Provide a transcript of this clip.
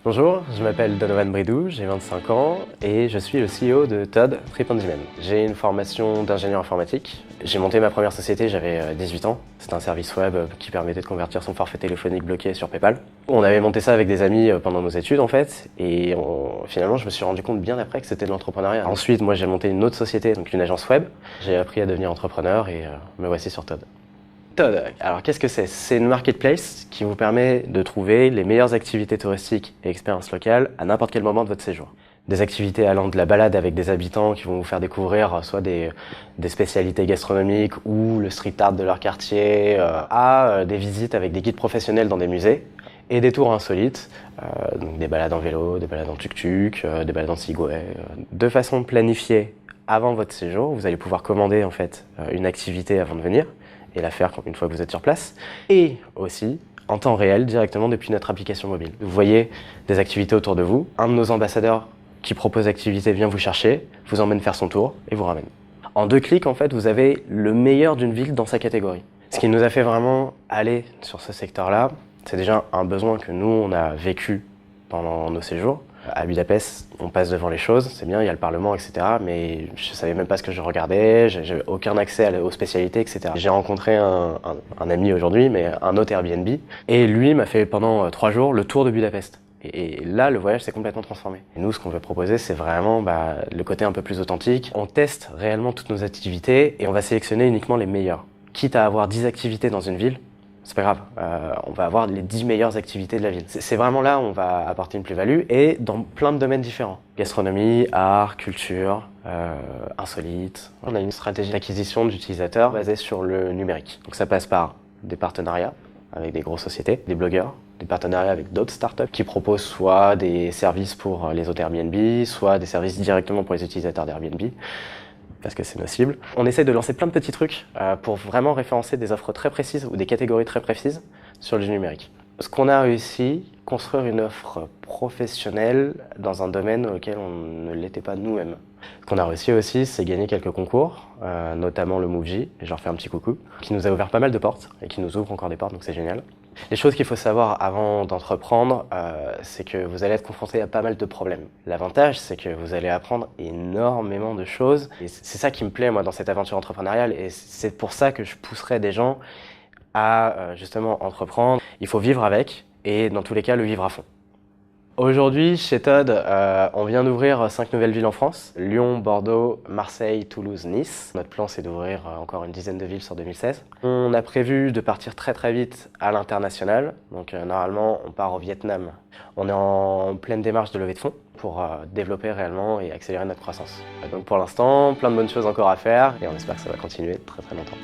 Bonjour, je m'appelle Donovan Bridou, j'ai 25 ans et je suis le CEO de Todd Trip on Demand. J'ai une formation d'ingénieur informatique. J'ai monté ma première société, j'avais 18 ans. C'était un service web qui permettait de convertir son forfait téléphonique bloqué sur PayPal. On avait monté ça avec des amis pendant nos études en fait et finalement je me suis rendu compte bien après que c'était de l'entrepreneuriat. Ensuite, moi j'ai monté une autre société, donc une agence web. J'ai appris à devenir entrepreneur et me voici sur Todd. Todd, alors qu'est-ce que c'est? C'est une marketplace qui vous permet de trouver les meilleures activités touristiques et expériences locales à n'importe quel moment de votre séjour. Des activités allant de la balade avec des habitants qui vont vous faire découvrir soit des spécialités gastronomiques ou le street art de leur quartier, à des visites avec des guides professionnels dans des musées et des tours insolites, donc des balades en vélo, des balades en tuk-tuk, des balades en Segway. De façon planifiée avant votre séjour, vous allez pouvoir commander en fait une activité avant de venir et la faire une fois que vous êtes sur place, et aussi en temps réel directement depuis notre application mobile. Vous voyez des activités autour de vous, un de nos ambassadeurs qui propose l'activité vient vous chercher, vous emmène faire son tour et vous ramène. En 2 clics en fait vous avez le meilleur d'une ville dans sa catégorie. Ce qui nous a fait vraiment aller sur ce secteur-là, c'est déjà un besoin que nous on a vécu pendant nos séjours. À Budapest, on passe devant les choses, c'est bien, il y a le Parlement, etc. Mais je savais même pas ce que je regardais, j'avais aucun accès aux spécialités, etc. J'ai rencontré un ami aujourd'hui, mais un autre Airbnb, et lui m'a fait pendant 3 jours le tour de Budapest. Et là, le voyage s'est complètement transformé. Et nous, ce qu'on veut proposer, c'est vraiment le côté un peu plus authentique. On teste réellement toutes nos activités et on va sélectionner uniquement les meilleures. Quitte à avoir 10 activités dans une ville, c'est pas grave, on va avoir les 10 meilleures activités de la ville. C'est vraiment là où on va apporter une plus-value et dans plein de domaines différents. Gastronomie, art, culture, insolite. On a une stratégie d'acquisition d'utilisateurs basée sur le numérique. Donc ça passe par des partenariats avec des grosses sociétés, des blogueurs, des partenariats avec d'autres startups qui proposent soit des services pour les hôtes Airbnb, soit des services directement pour les utilisateurs d'Airbnb, parce que c'est nos cibles. On essaie de lancer plein de petits trucs pour vraiment référencer des offres très précises ou des catégories très précises sur le numérique. Ce qu'on a réussi, construire une offre professionnelle dans un domaine auquel on ne l'était pas nous-mêmes. Ce qu'on a réussi aussi, c'est gagner quelques concours, notamment le MoveJ, et j'en fais un petit coucou, qui nous a ouvert pas mal de portes et qui nous ouvre encore des portes, donc c'est génial. Les choses qu'il faut savoir avant d'entreprendre, c'est que vous allez être confronté à pas mal de problèmes. L'avantage, c'est que vous allez apprendre énormément de choses. Et c'est ça qui me plaît, moi, dans cette aventure entrepreneuriale. Et c'est pour ça que je pousserai des gens à justement entreprendre. Il faut vivre avec et dans tous les cas, le vivre à fond. Aujourd'hui, chez Todd, on vient d'ouvrir 5 nouvelles villes en France. Lyon, Bordeaux, Marseille, Toulouse, Nice. Notre plan, c'est d'ouvrir encore une dizaine de villes sur 2016. On a prévu de partir très très vite à l'international. Donc normalement, on part au Vietnam. On est en pleine démarche de levée de fonds pour développer réellement et accélérer notre croissance. Donc pour l'instant, plein de bonnes choses encore à faire et on espère que ça va continuer très très longtemps.